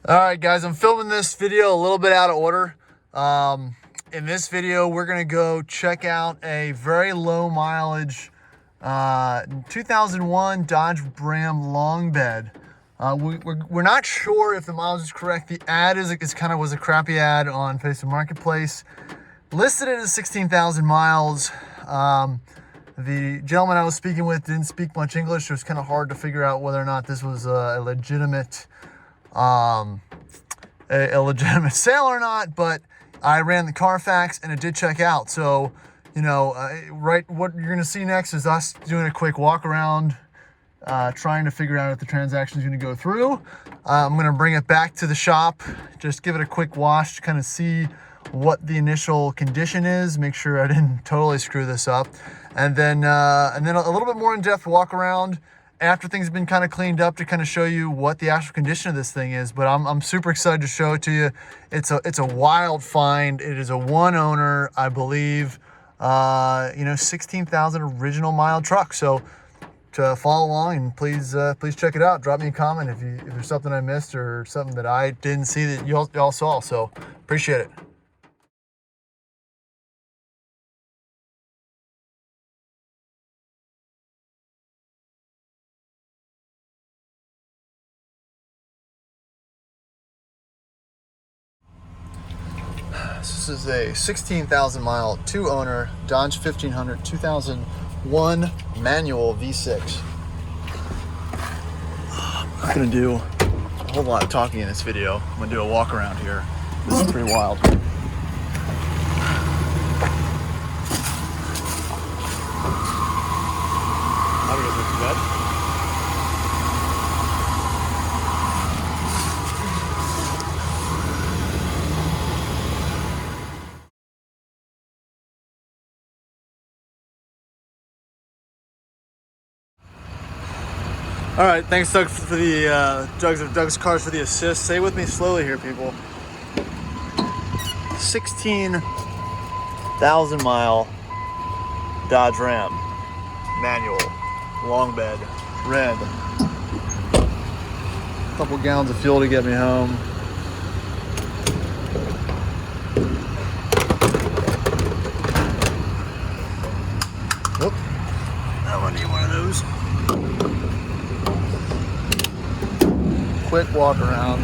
All right, guys, I'm filming this video a little bit out of order. In this video, we're gonna go check out a very low mileage 2001 Dodge Ram long bed. We're not sure if the mileage is correct. The ad was a crappy ad on Facebook Marketplace. Listed it as 16,000 miles. The gentleman I was speaking with didn't speak much English. It was kind of hard to figure out whether or not this was a legitimate sale or not, but I ran the Carfax and it did check out. So, you know, what you're going to see next is us doing a quick walk around, trying to figure out if the transaction is going to go through. I'm going to bring it back to the shop, just give it a quick wash to kind of see what the initial condition is, make sure I didn't totally screw this up, and then a little bit more in-depth walk around after things have been kind of cleaned up to kind of show you what the actual condition of this thing is. But I'm super excited to show it to you. It's a wild find. It is a one owner, I believe, 16,000 original mile truck. So to follow along, and please check it out. Drop me a comment if there's something I missed or something that I didn't see that y'all saw. So appreciate it. This is a 16,000 mile, two owner Dodge 1500 2001 manual V6. I'm not gonna do a whole lot of talking in this video. I'm gonna do a walk around here. This is pretty wild. All right, thanks Doug for the Doug's Cars for the assist. Say with me slowly here, people. 16,000 mile Dodge Ram, manual, long bed, red. A couple gallons of fuel to get me home. Whoop, I don't need one of those. Quick walk around.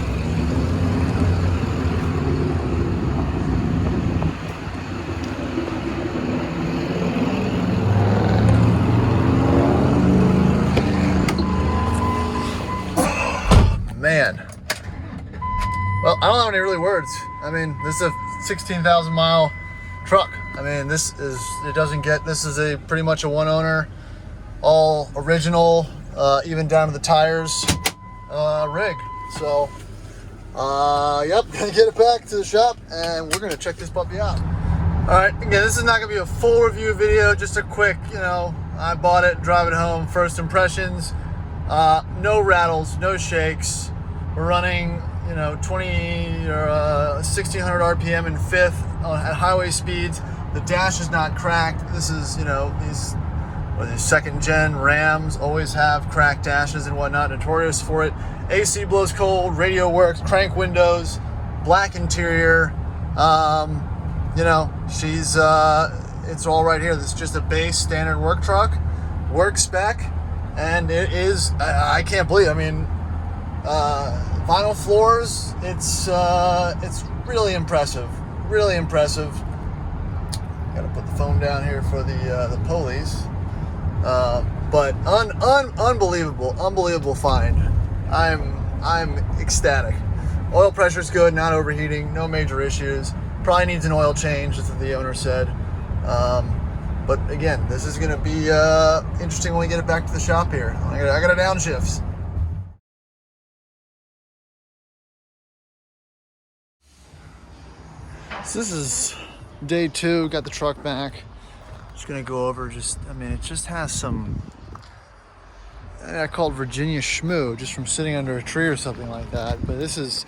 Man. Well, I don't have any really words. I mean, this is a 16,000 mile truck. I mean, this is a pretty much a one owner, all original, even down to the tires. Rig. So, yep, gonna get it back to the shop and we're gonna check this puppy out. All right, again, this is not gonna be a full review video, just a quick, I bought it, drive it home, first impressions. No rattles, no shakes. We're running, 20 or 1600 RPM in fifth at highway speeds. The dash is not cracked. This is, these second gen Rams always have cracked dashes and whatnot, notorious for it. AC blows cold, radio works, crank windows, black interior. It's all right here. This is just a base standard work truck, work spec, and it is, I can't believe, vinyl floors, it's really impressive, really impressive. Gotta put the phone down here for the police. But unbelievable find. I'm ecstatic. Oil pressure's good, not overheating, no major issues. Probably needs an oil change, as the owner said. But again, this is gonna be interesting when we get it back to the shop here. I got a downshifts. So this is day two, got the truck back. Just gonna go over it just has some, I called Virginia Schmoo, just from sitting under a tree or something like that. But this is,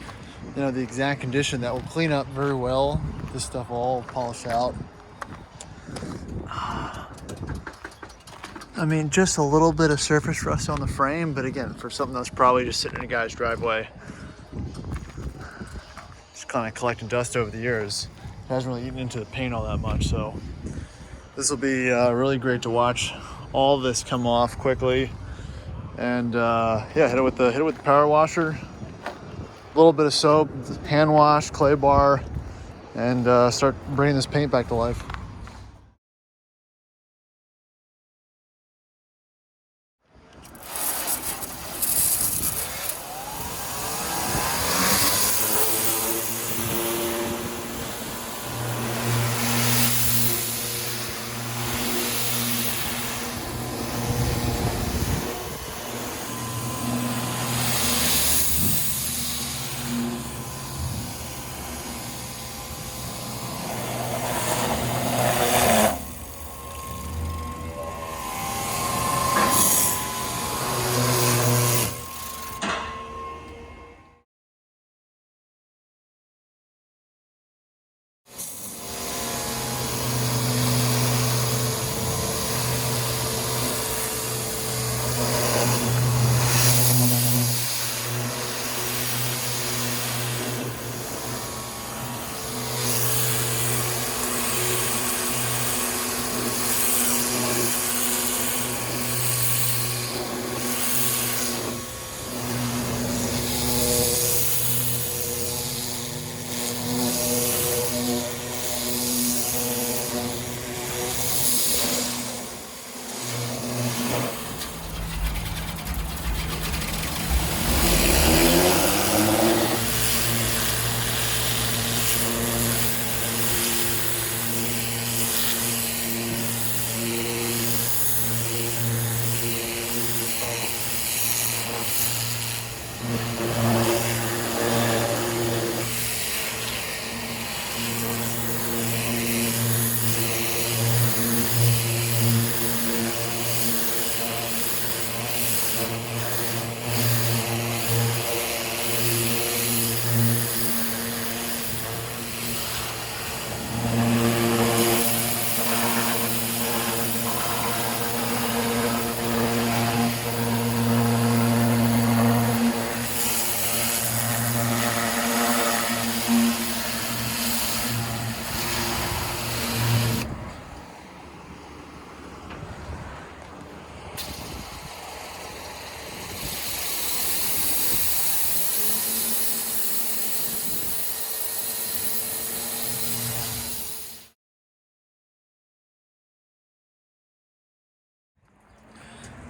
the exact condition that will clean up very well. This stuff all polished out. Just a little bit of surface rust on the frame, but again, for something that's probably just sitting in a guy's driveway, just kind of collecting dust over the years. It hasn't really eaten into the paint all that much, so this will be really great to watch all this come off quickly. And yeah, hit it with the power washer, a little bit of soap, hand wash, clay bar, and start bringing this paint back to life.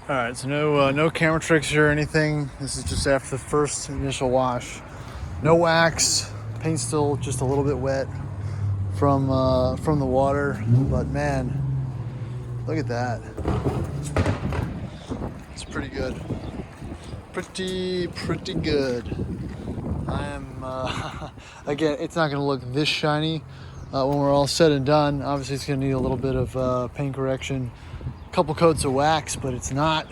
All right, so no camera tricks or anything. This is just after the first initial wash. No wax, paint's still just a little bit wet from the water, but man, look at that. It's pretty good. Pretty good. I am, again, it's not gonna look this shiny when we're all said and done. Obviously it's gonna need a little bit of paint correction, a couple coats of wax, but it's not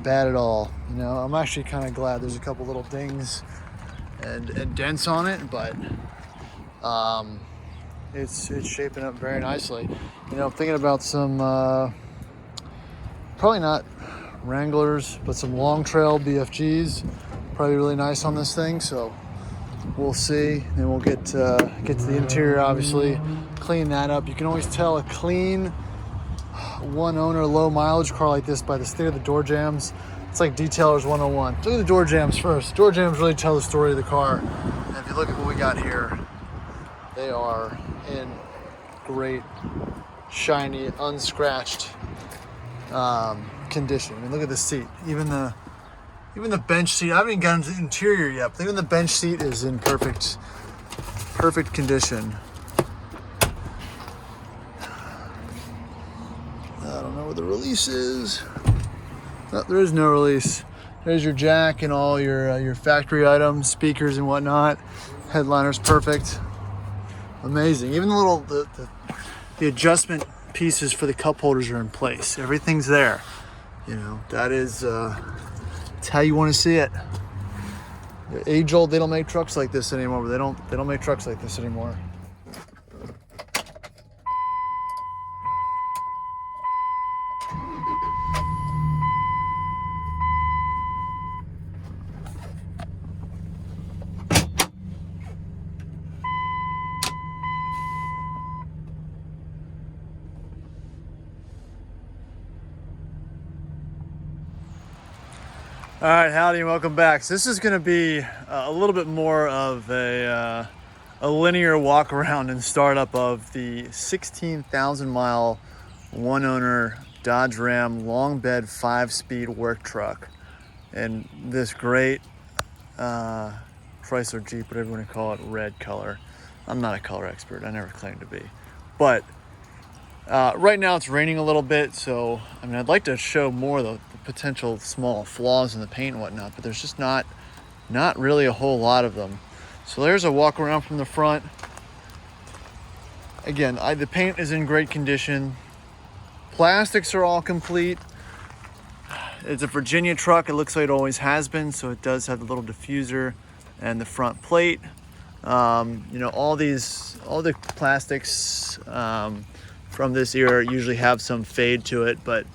bad at all. You know, I'm actually kind of glad there's a couple little dings and dents on it, but it's shaping up very nicely. You know, I'm thinking about some probably not Wranglers, but some Long Trail BFGs, probably really nice on this thing. So we'll see, and we'll get to the interior. Obviously, clean that up. You can always tell a clean one owner low mileage car like this by the state of the door jams. It's like Detailers 101. Look at the door jams first. Door jams really tell the story of the car. And if you look at what we got here, they are in great, shiny, unscratched condition. I mean, look at the seat. Even the bench seat. I haven't even gotten to the interior yet, but even the bench seat is in perfect condition. I don't know where the release is. No, there is no release. There's your jack and all your factory items, speakers and whatnot. Headliner's perfect. Amazing. Even the little the adjustment pieces for the cup holders are in place. Everything's there. You know, that is it's how you want to see it. They're age old. They don't make trucks like this anymore. But they don't make trucks like this anymore. All right, howdy and welcome back. So this is going to be a little bit more of a linear walk around and startup of the 16,000 mile one owner Dodge Ram long bed 5-speed work truck, and this great Chrysler Jeep, whatever you want to call it, red color. I'm not a color expert, I never claimed to be, but right now it's raining a little bit, so I mean I'd like to show more of the potential small flaws in the paint and whatnot, but there's just not really a whole lot of them. So there's a walk around from the front. Again, the paint is in great condition. Plastics are all complete. It's a Virginia truck. It looks like it always has been, so it does have the little diffuser and the front plate. All the plastics from this era usually have some fade to it, but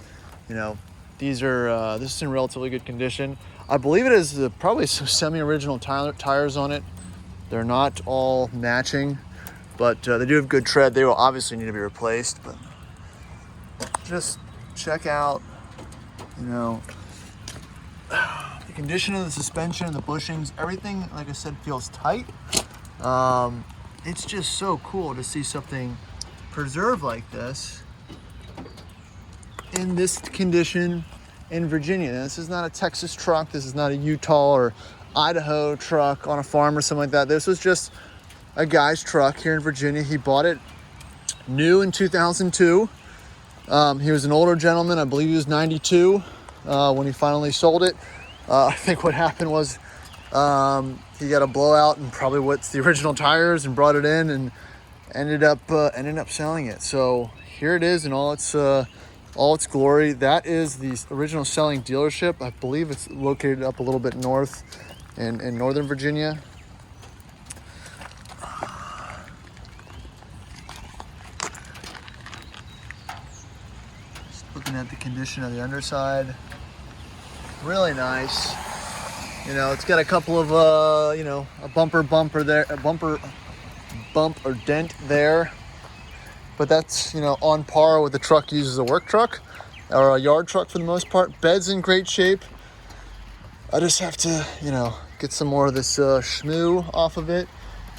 this is in relatively good condition. I believe it is probably some semi-original tires on it. They're not all matching, but they do have good tread. They will obviously need to be replaced, but just check out, the condition of the suspension, the bushings, everything, like I said, feels tight. It's just so cool to see something preserved like this in this condition in Virginia. Now, this is not a Texas truck. This is not a Utah or Idaho truck on a farm or something like that. This was just a guy's truck here in Virginia. He bought it new in 2002. He was an older gentleman. I believe he was 92 when he finally sold it. I think what happened was he got a blowout and probably what's the original tires and brought it in and ended up selling it. So here it is in all its glory. That is the original selling dealership. I believe it's located up a little bit north in Northern Virginia. Just looking at the condition of the underside. Really nice. It's got a couple of a bump or dent there, but that's on par with the truck used as a work truck or a yard truck for the most part. Bed's in great shape. I just have to get some more of this schmoo off of it,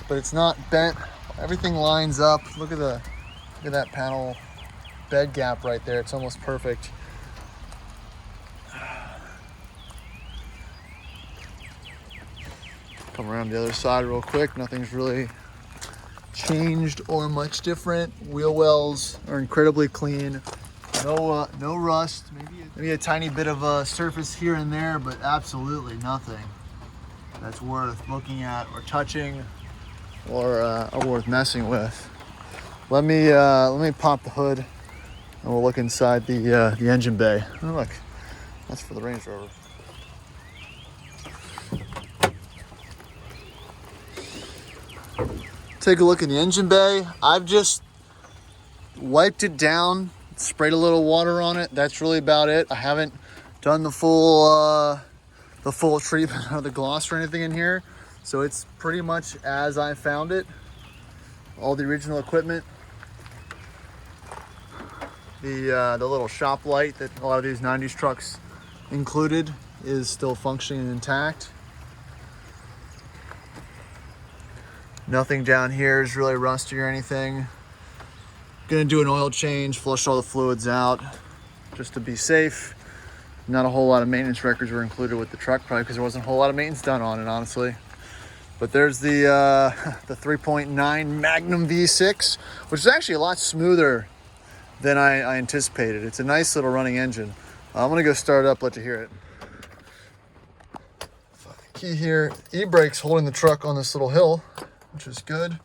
but it's not bent. Everything lines up. Look at that panel bed gap right there. It's almost perfect. Come around the other side real quick. Nothing's really changed or much different. Wheel wells are incredibly clean. No rust. Maybe a tiny bit of a surface here and there, but absolutely nothing that's worth looking at or touching or worth messing with. Let me pop the hood and we'll look inside the engine bay. Oh, look, that's for the Range Rover. Take a look in the engine bay. I've just wiped it down, sprayed a little water on it. That's really about it. I haven't done the full treatment of the gloss or anything in here. So it's pretty much as I found it. All the original equipment. The little shop light that a lot of these 90s trucks included is still functioning and intact. Nothing down here is really rusty or anything. Gonna do an oil change, flush all the fluids out just to be safe. Not a whole lot of maintenance records were included with the truck, probably because there wasn't a whole lot of maintenance done on it, honestly. But there's the 3.9 Magnum V6, which is actually a lot smoother than I anticipated. It's a nice little running engine. I'm gonna go start it up, let you hear it. Key here, e-brake's holding the truck on this little hill, which is good.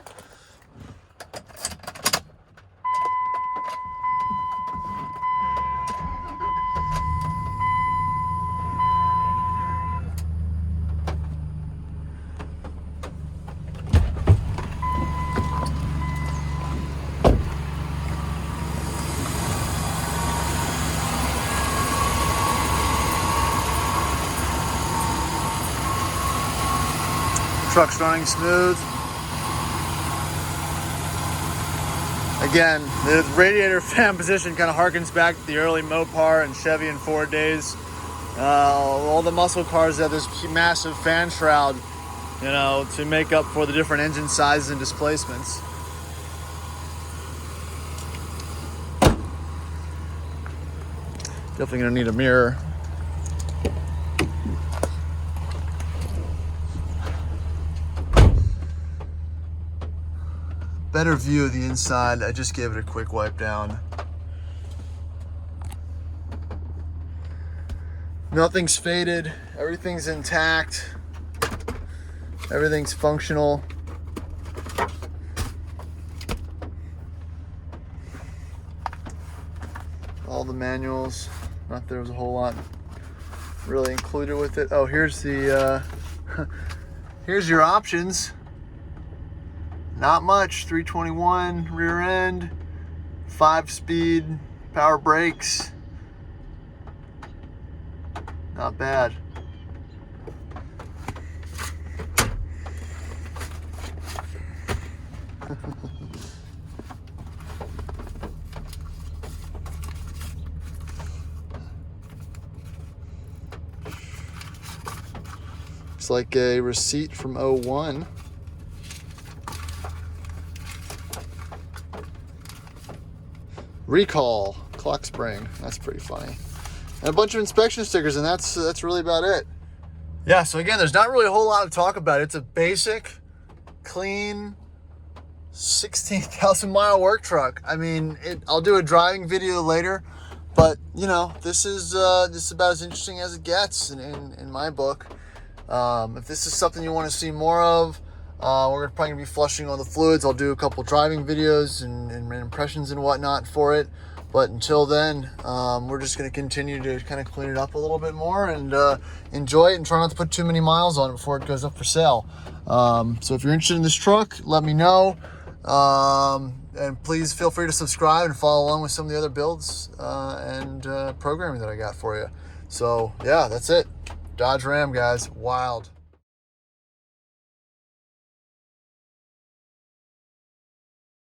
Truck's running smooth. Again, the radiator fan position kind of harkens back to the early Mopar and Chevy and Ford days. All the muscle cars have this massive fan shroud, you know, to make up for the different engine sizes and displacements. Definitely gonna need a mirror. Better view of the inside. I just gave it a quick wipe down. Nothing's faded, everything's intact, everything's functional. All the manuals, not there was a whole lot really included with it. Oh, here's the, here's your options. Not much, 321 rear end, 5-speed, power brakes. Not bad. It's like a receipt from '01. Recall clock spring. That's pretty funny. And a bunch of inspection stickers, and that's really about it. Yeah, so again, there's not really a whole lot to talk about. It's a basic, clean, 16,000 mile work truck. I mean, I'll do a driving video later, but you know, this is about as interesting as it gets in my book. If this is something you want to see more of, we're probably gonna be flushing all the fluids. I'll do a couple driving videos and impressions and whatnot for it. But until then, we're just going to continue to kind of clean it up a little bit more and enjoy it and try not to put too many miles on it before it goes up for sale. So if you're interested in this truck, let me know. And please feel free to subscribe and follow along with some of the other builds and programming that I got for you. So yeah, that's it. Dodge Ram, guys. Wild.